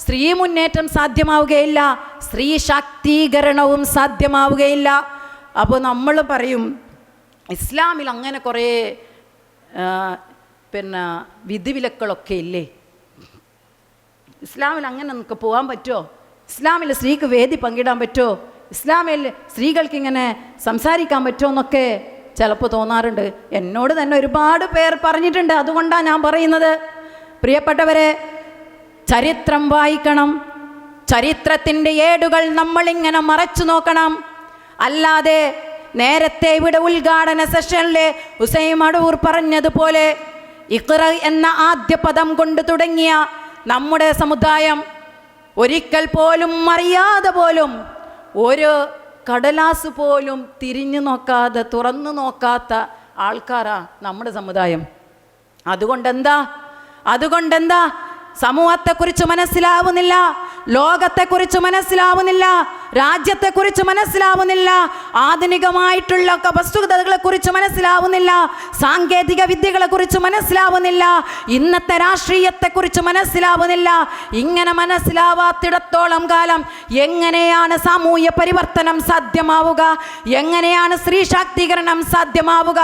സ്ത്രീ മുന്നേറ്റം സാധ്യമാവുകയില്ല, സ്ത്രീ ശാക്തീകരണവും സാധ്യമാവുകയില്ല. അപ്പോൾ നമ്മൾ പറയും ഇസ്ലാമിൽ അങ്ങനെ കുറേ വിധിവിലക്കുകളൊക്കെ ഇല്ലേ, ഇസ്ലാമിൽ അങ്ങനെ നമുക്ക് പോകാൻ പറ്റുമോ, ഇസ്ലാമിൽ സ്ത്രീക്ക് വേദി പങ്കിടാൻ പറ്റുമോ, ഇസ്ലാമിൽ സ്ത്രീകൾക്ക് ഇങ്ങനെ സംസാരിക്കാൻ പറ്റുമോ എന്നൊക്കെ ചിലപ്പോൾ തോന്നാറുണ്ട്. എന്നോട് തന്നെ ഒരുപാട് പേർ പറഞ്ഞിട്ടുണ്ട്. അതുകൊണ്ടാണ് ഞാൻ പറയുന്നത്, പ്രിയപ്പെട്ടവരെ, ചരിത്രം വായിക്കണം. ചരിത്രത്തിൻ്റെ ഏടുകൾ നമ്മളിങ്ങനെ മറച്ചു നോക്കണം. അല്ലാതെ നേരത്തെ ഇവിടെ ഉദ്ഘാടന സെഷനിൽ ഹുസൈൻ അടൂർ പറഞ്ഞതുപോലെ ഇഖ്റ എന്ന ആദ്യ പദം കൊണ്ട് തുടങ്ങിയ നമ്മുടെ സമുദായം ഒരിക്കൽ പോലും അറിയാതെ പോലും ഒരു കടലാസ് പോലും തിരിഞ്ഞു നോക്കാതെ തുറന്നു നോക്കാത്ത ആൾക്കാരാ നമ്മുടെ സമുദായം. അതുകൊണ്ടെന്താ സമൂഹത്തെക്കുറിച്ച് മനസ്സിലാവുന്നില്ല, ലോകത്തെക്കുറിച്ച് മനസ്സിലാവുന്നില്ല, രാജ്യത്തെക്കുറിച്ച് മനസ്സിലാവുന്നില്ല, ആധുനികമായിട്ടുള്ള വസ്തുതകളെക്കുറിച്ച് മനസ്സിലാവുന്നില്ല, സാങ്കേതിക വിദ്യകളെക്കുറിച്ച് മനസ്സിലാവുന്നില്ല, ഇന്നത്തെ രാഷ്ട്രീയത്തെക്കുറിച്ച് മനസ്സിലാവുന്നില്ല. ഇങ്ങനെ മനസ്സിലാവാത്തിടത്തോളം കാലം എങ്ങനെയാണ് സാമൂഹ്യ പരിവർത്തനം സാധ്യമാവുക? എങ്ങനെയാണ് സ്ത്രീ ശാക്തീകരണം സാധ്യമാവുക?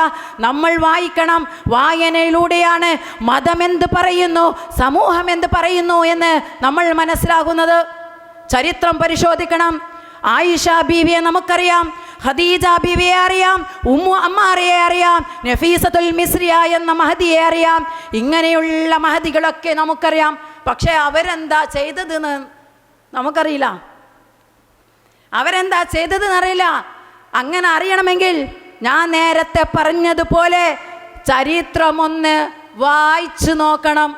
നമ്മൾ വായിക്കണം. വായനയിലൂടെയാണ് മതം എന്ത് പറയുന്നു, സമൂഹം എന്ത് പറയുന്നു എന്ന് നമ്മൾ മനസ്സിലാകുന്നത്. ചരിത്രം പരിശോധിക്കണം. ആയിഷ ബീവിയെ നമുക്കറിയാം. ഖദീജ ബീവിയെ അറിയാം, ഉമ്മു അമ്മാറയെ അറിയാം, നഫീസത്തുൽ മിസ്രിയ എന്ന മഹദിയെ അറിയാം. ഇങ്ങനെയുള്ള മഹദികളൊക്കെ നമുക്കറിയാം. പക്ഷേ അവരെന്താ ചെയ്തതെന്ന് നമുക്കറിയില്ല. അവരെന്താ ചെയ്തതെന്നറിയില്ല. അങ്ങനെ അറിയണമെങ്കിൽ ഞാൻ നേരത്തെ പറഞ്ഞതുപോലെ ചരിത്രമൊന്ന് വായിച്ചു നോക്കണം.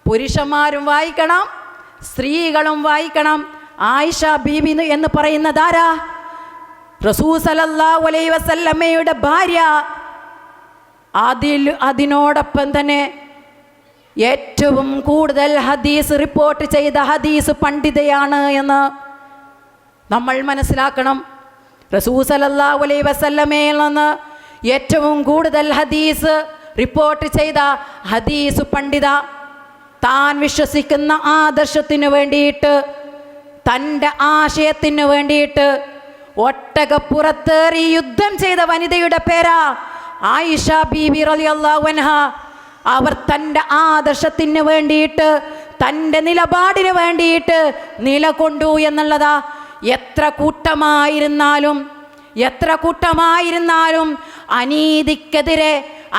പുരുഷന്മാരും വായിക്കണം, സ്ത്രീകളും വായിക്കണം. ആയിഷ ബീബി എന്ന് പറയുന്നതാരാ? റസൂൽ സല്ലല്ലാഹു അലൈഹി വസല്ലമയുടെ ഭാര്യ. അതിനോടൊപ്പം തന്നെ ഏറ്റവും കൂടുതൽ ഹദീസ് റിപ്പോർട്ട് ചെയ്ത ഹദീസ് പണ്ഡിതയാണ് എന്ന് നമ്മൾ മനസ്സിലാക്കണം. റസൂൽ സല്ലല്ലാഹു അലൈഹി വസല്ലമയിൽ നിന്ന് ഏറ്റവും കൂടുതൽ ഹദീസ് റിപ്പോർട്ട് ചെയ്ത ഹദീസ് പണ്ഡിത. താൻ വിശ്വസിക്കുന്ന ആദർശത്തിന് വേണ്ടിയിട്ട്, തൻ്റെ ആശയത്തിന് വേണ്ടിയിട്ട് ഒട്ടകപ്പുറത്തേറി യുദ്ധം ചെയ്ത വനിതയുടെ പേരാ ആയിഷ ബീബി റളിയല്ലാഹു അൻഹ. അവർ തൻ്റെ ആദർശത്തിന് വേണ്ടിയിട്ട്, തൻ്റെ നിലപാടിന് വേണ്ടിയിട്ട് നിലകൊണ്ടു എന്നുള്ളതാ. എത്ര കൂട്ടമായിരുന്നാലും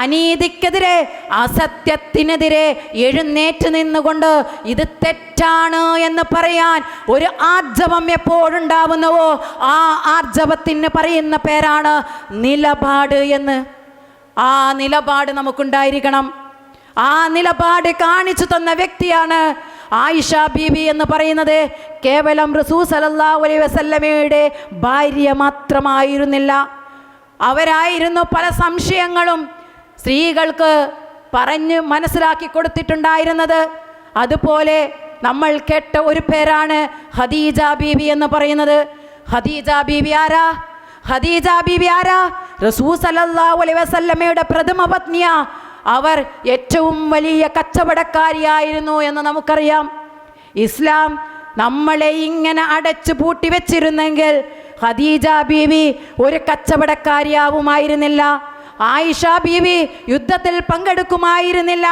അനീതിക്കെതിരെ അസത്യത്തിനെതിരെ എഴുന്നേറ്റ് നിന്നുകൊണ്ട് ഇത് തെറ്റാണ് എന്ന് പറയാൻ ഒരു ആർജവം എപ്പോഴുണ്ടാവുന്നുവോ ആ ആർജവത്തിന് പറയുന്ന പേരാണ് നിലപാട് എന്ന്. ആ നിലപാട് നമുക്കുണ്ടായിരിക്കണം. ആ നിലപാട് കാണിച്ചു തന്ന വ്യക്തിയാണ് ആയിഷ ബീബി എന്ന് പറയുന്നത്. കേവലം റസൂൽ സല്ലല്ലാഹു അലൈഹി വസല്ലമയുടെ ഭാര്യ മാത്രമായിരുന്നില്ല. അവരായിരുന്നു പല സംശയങ്ങളും സ്ത്രീകൾക്ക് പറഞ്ഞ് മനസ്സിലാക്കി കൊടുത്തിട്ടുണ്ടായിരുന്നത്. അതുപോലെ നമ്മൾ കേട്ട ഒരു പേരാണ് ഖദീജ ബീബി എന്ന് പറയുന്നത്. ഖദീജ ബീബി ആരാ? റസൂൽ സല്ലല്ലാഹു അലൈഹി വസല്ലമയുടെ പ്രഥമ പത്നിയാ. അവർ ഏറ്റവും വലിയ കച്ചവടക്കാരിയായിരുന്നു എന്ന് നമുക്കറിയാം. ഇസ്ലാം നമ്മളെ ഇങ്ങനെ അടച്ചു പൂട്ടി വെച്ചിരുന്നെങ്കിൽ ഖദീജ ബീവി ഒരു കച്ചവടക്കാരിയാവുമായിരുന്നില്ല. ആയിഷ ബീവി യുദ്ധത്തിൽ പങ്കെടുക്കുമായിരുന്നില്ല.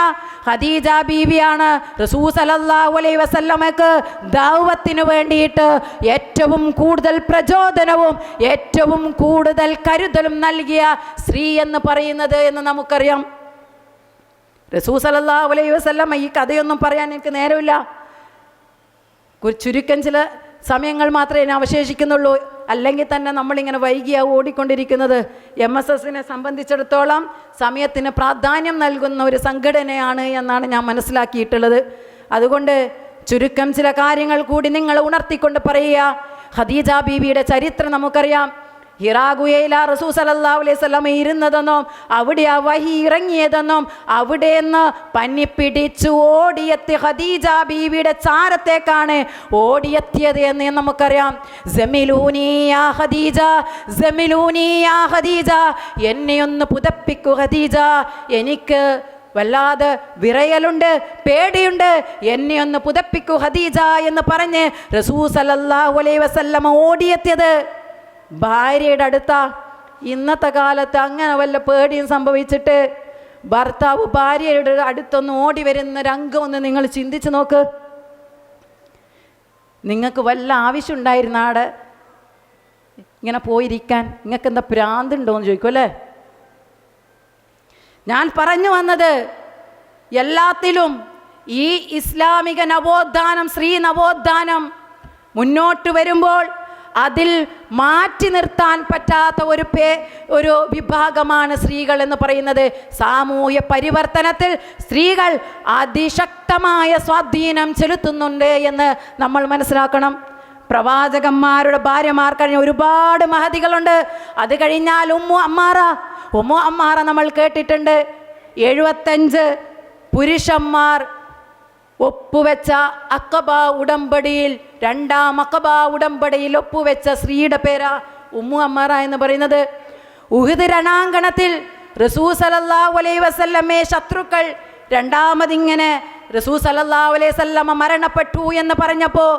ഖദീജ ബീവിയാണ് റസൂൽ സല്ലല്ലാഹു അലൈഹി വസല്ലമക്ക് ദഅവത്തിന് വേണ്ടിയിട്ട് ഏറ്റവും കൂടുതൽ പ്രചോദനവും ഏറ്റവും കൂടുതൽ കരുതലും നൽകിയ സ്ത്രീ എന്ന് പറയുന്നത് എന്ന് നമുക്കറിയാം. റസൂൽ സല്ലല്ലാഹു അലൈഹി വസല്ലം ഈ കഥയൊന്നും പറയാൻ എനിക്ക് നേരമില്ല. ചുരുക്കം ചില സമയങ്ങൾ മാത്രമേ ഇനി അവശേഷിക്കുന്നുള്ളൂ. അല്ലെങ്കിൽ തന്നെ നമ്മളിങ്ങനെ വൈകിയാണ് ഓടിക്കൊണ്ടിരിക്കുന്നത്. MSSനെ സംബന്ധിച്ചിടത്തോളം സമയത്തിന് പ്രാധാന്യം നൽകുന്ന ഒരു സംഘടനയാണ് എന്നാണ് ഞാൻ മനസ്സിലാക്കിയിട്ടുള്ളത്. അതുകൊണ്ട് ചുരുക്കം ചില കാര്യങ്ങൾ കൂടി നിങ്ങൾ ഉണർത്തിക്കൊണ്ട് പറയുക. ഖദീജ ബീവിയുടെ ചരിത്രം നമുക്കറിയാം. ഹിറാ ഗുഹയിലാ റസൂൽ സല്ലല്ലാഹു അലൈഹി വസല്ലം ഇരുന്നതെന്നും അവിടെയാ വഹി ഇറങ്ങിയതെന്നും അവിടെ നിന്ന് പനി പിടിച്ചു ഓടിയെത്തി ഖദീജ ബീവിയുടെ ചാരത്തേക്കാണ് ഓടിയെത്തിയത് എന്ന് നമുക്കറിയാം. സമിലൂനി യാ ഖദീജ, എന്നെയൊന്ന് പുതപ്പിക്കൂ ഖദീജ, എനിക്ക് വല്ലാതെ വിറയലുണ്ട്, പേടിയുണ്ട്, എന്നെ ഒന്ന് പുതപ്പിക്കൂ ഖദീജ എന്ന് പറഞ്ഞ് റസൂൽ സല്ലല്ലാഹു അലൈഹി വസല്ലം ഓടിയെത്തിയത് ഭാര്യയുടെ അടുത്താ. ഇന്നത്തെ കാലത്ത് അങ്ങനെ വല്ല പേടിയും സംഭവിച്ചിട്ട് ഭർത്താവ് ഭാര്യയുടെ അടുത്തൊന്ന് ഓടി വരുന്ന രംഗം ഒന്ന് നിങ്ങൾ ചിന്തിച്ച് നോക്ക്. നിങ്ങൾക്ക് വല്ല ആവശ്യം ഉണ്ടായിരുന്ന ആടെ ഇങ്ങനെ പോയിരിക്കാൻ? നിങ്ങൾക്ക് എന്താ ഭ്രാന്തുണ്ടോ എന്ന് ചോദിക്കും അല്ലേ? ഞാൻ പറഞ്ഞു വന്നത്, എല്ലാത്തിലും ഈ ഇസ്ലാമിക നവോത്ഥാനം, സ്ത്രീ നവോത്ഥാനം മുന്നോട്ട് വരുമ്പോൾ അതിൽ മാറ്റി നിർത്താൻ പറ്റാത്ത ഒരു വിഭാഗമാണ് സ്ത്രീകൾ എന്ന് പറയുന്നത്. സാമൂഹ്യ പരിവർത്തനത്തിൽ സ്ത്രീകൾ അതിശക്തമായ സ്വാധീനം ചെലുത്തുന്നുണ്ട് എന്ന് നമ്മൾ മനസ്സിലാക്കണം. പ്രവാചകന്മാരുടെ ഭാര്യമാർ കഴിഞ്ഞ ഒരുപാട് മഹദികളുണ്ട്. അത് കഴിഞ്ഞാൽ ഉമ്മു അമ്മാറ നമ്മൾ കേട്ടിട്ടുണ്ട്. 75 പുരുഷന്മാർ ഒപ്പുവെച്ച അഖബ ഉടമ്പടിയിൽ, രണ്ടാം അഖബ ഉടമ്പടിയിൽ ഒപ്പുവെച്ച സ്ത്രീയുടെ പേരാ ഉമ്മു അമ്മാറ എന്ന് പറയുന്നത്. ഉഹദ് രണാങ്കണത്തിൽ റസൂൽ സല്ലല്ലാഹു അലൈഹി വസല്ലമയെ ശത്രുക്കൾ രണ്ടാമതിങ്ങനെ റസൂൽ സല്ലല്ലാഹു അലൈഹി വസല്ലമ മരണപ്പെട്ടു എന്ന് പറഞ്ഞപ്പോൾ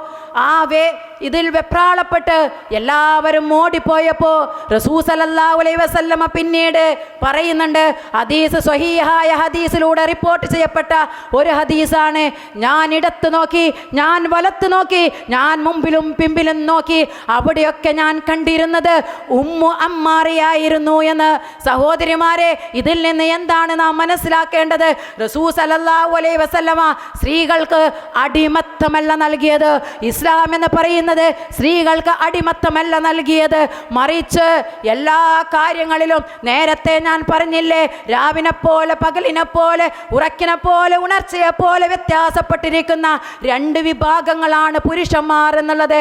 ഇതിൽ വെപ്രാളപ്പെട്ട് എല്ലാവരും ഓടിപ്പോയപ്പോൾ റസൂൽ സല്ലല്ലാഹു അലൈഹി വസല്ലമ പിന്നീട് പറയുന്നുണ്ട്, ഹദീസ് സ്വഹീഹായ ഹദീസിലൂടെ റിപ്പോർട്ട് ചെയ്യപ്പെട്ട ഒരു ഹദീസാണ്, ഞാൻ ഇടത്ത് നോക്കി, ഞാൻ വലത്ത് നോക്കി, ഞാൻ മുമ്പിലും പിമ്പിലും നോക്കി, അവിടെയൊക്കെ ഞാൻ കണ്ടിരുന്നത് ഉമ്മു അമ്മാറയായിരുന്നു എന്ന്. സഹോദരിമാരെ, ഇതിൽ നിന്ന് എന്താണ് നാം മനസ്സിലാക്കേണ്ടത്? റസൂൽ സല്ലല്ലാഹു അലൈഹി വസല്ലമ സ്ത്രീകൾക്ക് അടിമത്തമല്ല നൽകിയത്. ഇസ്ലാം എന്ന് പറയുന്നത് സ്ത്രീകൾക്ക് അടിമത്തമല്ല നൽകിയത്, മറിച്ച് എല്ലാ കാര്യങ്ങളിലും നേരത്തെ ഞാൻ പറഞ്ഞില്ലേ, രാവിനെ പോലെ പകലിനെ പോലെ ഉറക്കിനെ പോലെ ഉണർച്ചയെ പോലെ വ്യത്യാസപ്പെട്ടിരിക്കുന്ന രണ്ട് വിഭാഗങ്ങളാണ് പുരുഷന്മാർ എന്നുള്ളത്.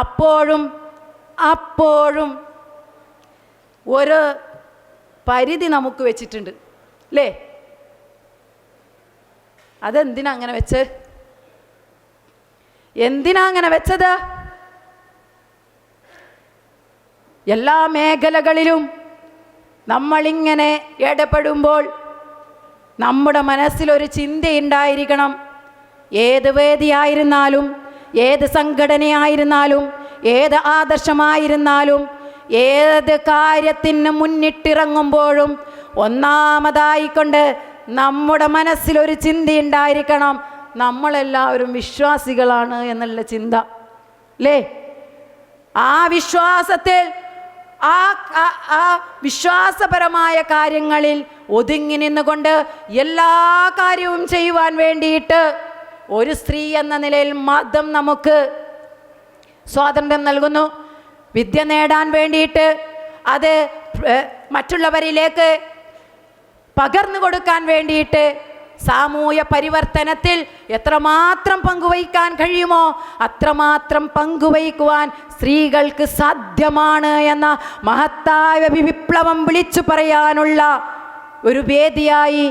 അപ്പോഴും ഒരു പരിധി നമുക്ക് വെച്ചിട്ടുണ്ട് അല്ലേ? അതെന്തിനാ അങ്ങനെ വെച്ച്? എന്തിനാ അങ്ങനെ വെച്ചത്? എല്ലാ മേഖലകളിലും നമ്മളിങ്ങനെ ഇടപെടുമ്പോൾ നമ്മുടെ മനസ്സിലൊരു ചിന്തയുണ്ടായിരിക്കണം. ഏത് വേദിയായിരുന്നാലും, ഏത് സംഘടനയായിരുന്നാലും, ഏത് ആദർശമായിരുന്നാലും, ഏത് കാര്യത്തിന് മുന്നിട്ടിറങ്ങുമ്പോഴും ഒന്നാമതായിക്കൊണ്ട് നമ്മുടെ മനസ്സിലൊരു ചിന്തയുണ്ടായിരിക്കണം, നമ്മളെല്ലാവരും വിശ്വാസികളാണ് എന്നുള്ള ചിന്ത അല്ലേ? ആ വിശ്വാസത്തിൽ ആ വിശ്വാസപരമായ കാര്യങ്ങളിൽ ഒതുങ്ങി നിന്നുകൊണ്ട് എല്ലാ കാര്യവും ചെയ്യുവാൻ വേണ്ടിയിട്ട് ഒരു സ്ത്രീ എന്ന നിലയിൽ മതം നമുക്ക് സ്വാതന്ത്ര്യം നൽകുന്നു. വിദ്യ നേടാൻ വേണ്ടിയിട്ട് അത് മറ്റുള്ളവരിലേക്ക് പകർന്നു കൊടുക്കാൻ വേണ്ടിയിട്ട് സാമൂഹ്യ പരിവർത്തനത്തിൽ എത്രമാത്രം പങ്കുവയ്ക്കാൻ കഴിയുമോ അത്രമാത്രം പങ്കുവയ്ക്കുവാൻ സ്ത്രീകൾക്ക് സാധ്യമാണ് എന്ന മഹത്തായ വിപ്ലവം വിളിച്ചു പറയാനുള്ള ഒരു വേദിയായി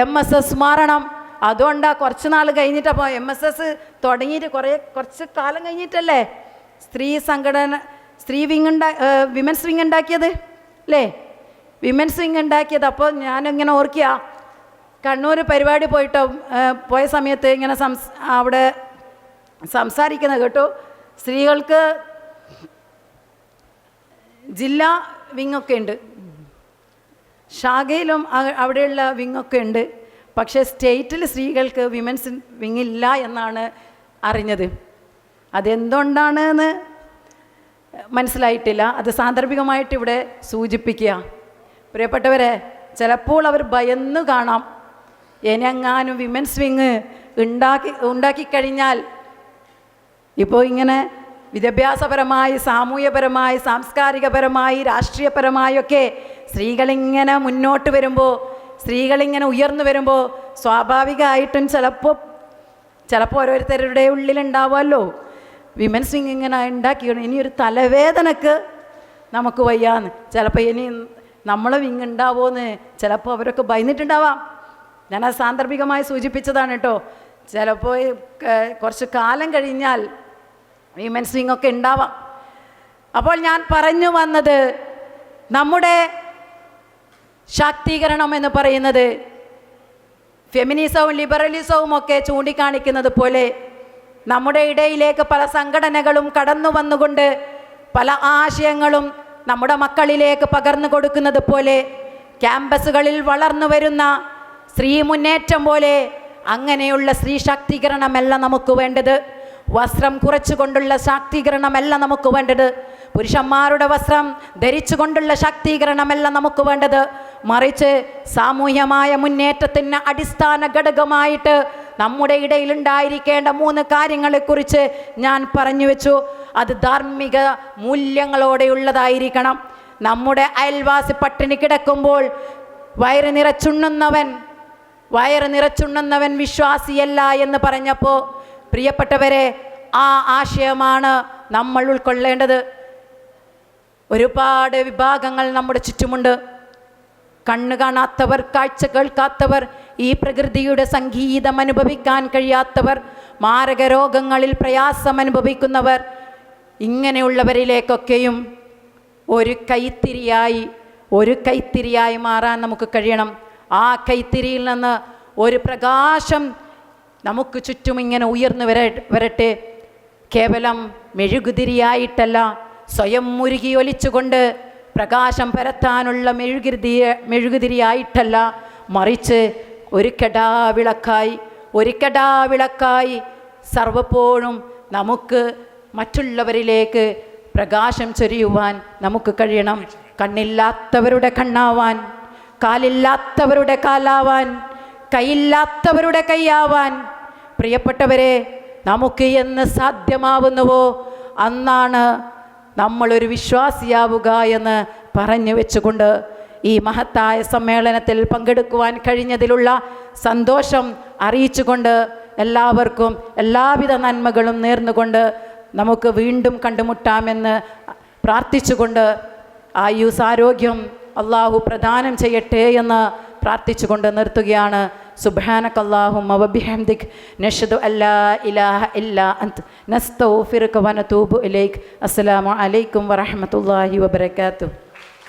MSS മാറണം. അതുകൊണ്ടാണ് കുറച്ച് നാൾ കഴിഞ്ഞിട്ടപ്പോൾ MSS തുടങ്ങിയിട്ട് കുറച്ച് കാലം കഴിഞ്ഞിട്ടല്ലേ വിമൻസ് വിങ് ഉണ്ടാക്കിയത് അല്ലേ? വിമൻസ് വിങ് ഉണ്ടാക്കിയത്. അപ്പോൾ ഞാനിങ്ങനെ ഓർക്കുക, കണ്ണൂർ പരിപാടി പോയ സമയത്ത് ഇങ്ങനെ അവിടെ സംസാരിക്കുന്നത് കേട്ടു. സ്ത്രീകൾക്ക് ജില്ലാ വിങ്ങൊക്കെ ഉണ്ട്, ശാഖയിലും അവിടെയുള്ള വിങ്ങൊക്കെ ഉണ്ട്. പക്ഷേ സ്റ്റേറ്റിൽ സ്ത്രീകൾക്ക് വിമൻസ് വിങ്ങില്ല എന്നാണ് അറിഞ്ഞത്. അതെന്തുകൊണ്ടാണ് എന്ന് മനസ്സിലായിട്ടില്ല. അത് സാന്ദർഭികമായിട്ട് ഇവിടെ സൂചിപ്പിക്കുക. പ്രിയപ്പെട്ടവരെ, ചിലപ്പോൾ അവർ ഭയന്നു കാണാം, എനെങ്ങാനും വിമൻസ് വിങ് ഉണ്ടാക്കിക്കഴിഞ്ഞാൽ ഇപ്പോൾ ഇങ്ങനെ വിദ്യാഭ്യാസപരമായി, സാമൂഹ്യപരമായി, സാംസ്കാരികപരമായി, രാഷ്ട്രീയപരമായൊക്കെ സ്ത്രീകളിങ്ങനെ മുന്നോട്ട് വരുമ്പോൾ, സ്ത്രീകളിങ്ങനെ ഉയർന്നു വരുമ്പോൾ സ്വാഭാവികമായിട്ടും ചിലപ്പോൾ ഓരോരുത്തരുടെ ഉള്ളിലുണ്ടാവുമല്ലോ, വിമൻസ് വിങ് ഇങ്ങനെ ഉണ്ടാക്കിയാണ്, ഇനിയൊരു തലവേദനക്ക് നമുക്ക് വയ്യാന്ന്, ചിലപ്പോൾ ഇനി നമ്മളെ വിങ് ഉണ്ടാവുമെന്ന് ചിലപ്പോൾ അവരൊക്കെ ഭയന്നിട്ടുണ്ടാവാം. ഞാനത് സാന്ദർഭികമായി സൂചിപ്പിച്ചതാണ് കേട്ടോ. ചിലപ്പോൾ കുറച്ച് കാലം കഴിഞ്ഞാൽ വിമൻസ് വിങ് ഒക്കെ ഉണ്ടാവാം. അപ്പോൾ ഞാൻ പറഞ്ഞു വന്നത്, നമ്മുടെ ശാക്തീകരണം എന്ന് പറയുന്നത് ഫെമിനിസവും ലിബറലിസവും ഒക്കെ ചൂണ്ടിക്കാണിക്കുന്നത് പോലെ നമ്മുടെ ഇടയിലേക്ക് പല സംഘടനകളും കടന്നു വന്നുകൊണ്ട് പല ആശയങ്ങളും നമ്മുടെ മക്കളിലേക്ക് പകർന്നു കൊടുക്കുന്നത് പോലെ, ക്യാമ്പസുകളിൽ വളർന്നു വരുന്ന സ്ത്രീ മുന്നേറ്റം പോലെ അങ്ങനെയുള്ള സ്ത്രീ ശാക്തീകരണമല്ല നമുക്ക് വേണ്ടത്. വസ്ത്രം കുറച്ചുകൊണ്ടുള്ള ശാക്തീകരണമല്ല നമുക്ക് വേണ്ടത്. പുരുഷന്മാരുടെ വസ്ത്രം ധരിച്ചുകൊണ്ടുള്ള ശാക്തീകരണമല്ല നമുക്ക് വേണ്ടത്. മറിച്ച് സാമൂഹ്യമായ മുന്നേറ്റത്തിന് അടിസ്ഥാന ഘടകമായിട്ട് നമ്മുടെ ഇടയിലുണ്ടായിരിക്കേണ്ട 3 കാര്യങ്ങളെക്കുറിച്ച് ഞാൻ പറഞ്ഞു വെച്ചു. അത് ധാർമ്മിക മൂല്യങ്ങളോടെയുള്ളതായിരിക്കണം. നമ്മുടെ അയൽവാസി പട്ടിണി കിടക്കുമ്പോൾ വയറ് നിറച്ചുണ്ണുന്നവൻ വിശ്വാസിയല്ല എന്ന് പറഞ്ഞപ്പോൾ, പ്രിയപ്പെട്ടവരെ, ആ ആശയമാണ് നമ്മൾ ഉൾക്കൊള്ളേണ്ടത്. ഒരുപാട് വിഭാഗങ്ങൾ നമ്മുടെ ചുറ്റുമുണ്ട്. കണ്ണ് കാണാത്തവർ, കാഴ്ച കേൾക്കാത്തവർ, ഈ പ്രകൃതിയുടെ സംഗീതം അനുഭവിക്കാൻ കഴിയാത്തവർ, മാരക രോഗങ്ങളിൽ പ്രയാസം അനുഭവിക്കുന്നവർ, ഇങ്ങനെയുള്ളവരിലേക്കൊക്കെയും ഒരു കൈത്തിരിയായി മാറാൻ നമുക്ക് കഴിയണം. ആ കൈത്തിരിയിൽ നിന്ന് ഒരു പ്രകാശം നമുക്ക് ചുറ്റും ഇങ്ങനെ ഉയർന്നു വരട്ടെ. കേവലം മെഴുകുതിരിയായിട്ടല്ല, സ്വയം മുരുകിയൊലിച്ചുകൊണ്ട് പ്രകാശം പരത്താനുള്ള മെഴുകുതിരിയായിട്ടല്ല, മറിച്ച് ഒരു കെടാവിളക്കായി സർവപ്പോഴും നമുക്ക് മറ്റുള്ളവരിലേക്ക് പ്രകാശം ചൊരിയുവാൻ നമുക്ക് കഴിയണം. കണ്ണില്ലാത്തവരുടെ കണ്ണാവാൻ, കാലില്ലാത്തവരുടെ കാലാവാൻ, കൈയില്ലാത്തവരുടെ കൈയാവാൻ. പ്രിയപ്പെട്ടവരെ, നമുക്ക് എന്ന് സാധ്യമാവുന്നുവോ അന്നാണ് നമ്മളൊരു വിശ്വാസിയാവുക എന്ന് പറഞ്ഞു വെച്ചുകൊണ്ട് ഈ മഹത്തായ സമ്മേളനത്തിൽ പങ്കെടുക്കുവാൻ കഴിഞ്ഞതിലുള്ള സന്തോഷം അറിയിച്ചുകൊണ്ട് എല്ലാവർക്കും എല്ലാവിധ നന്മകളും നേർന്നുകൊണ്ട് നമുക്ക് വീണ്ടും കണ്ടുമുട്ടാമെന്ന് പ്രാർത്ഥിച്ചുകൊണ്ട് ആയുസ്സാരോഗ്യം അള്ളാഹു പ്രദാനം ചെയ്യട്ടെ എന്ന് പ്രാർത്ഥിച്ചുകൊണ്ട് നിർത്തുകയാണ്. സുബ്ഹാനകല്ലാഹുമ്മ വബിഹംദിക് നഷ്ഹദു അല്ലാ ഇലാഹ ഇല്ലാ അൻത നസ്തഗ്ഫിറുക വനതൂബു ഇലൈക്. അസ്സലാമു അലൈക്കും വറഹ്മത്തുള്ളാഹി വബറകാതുഹു.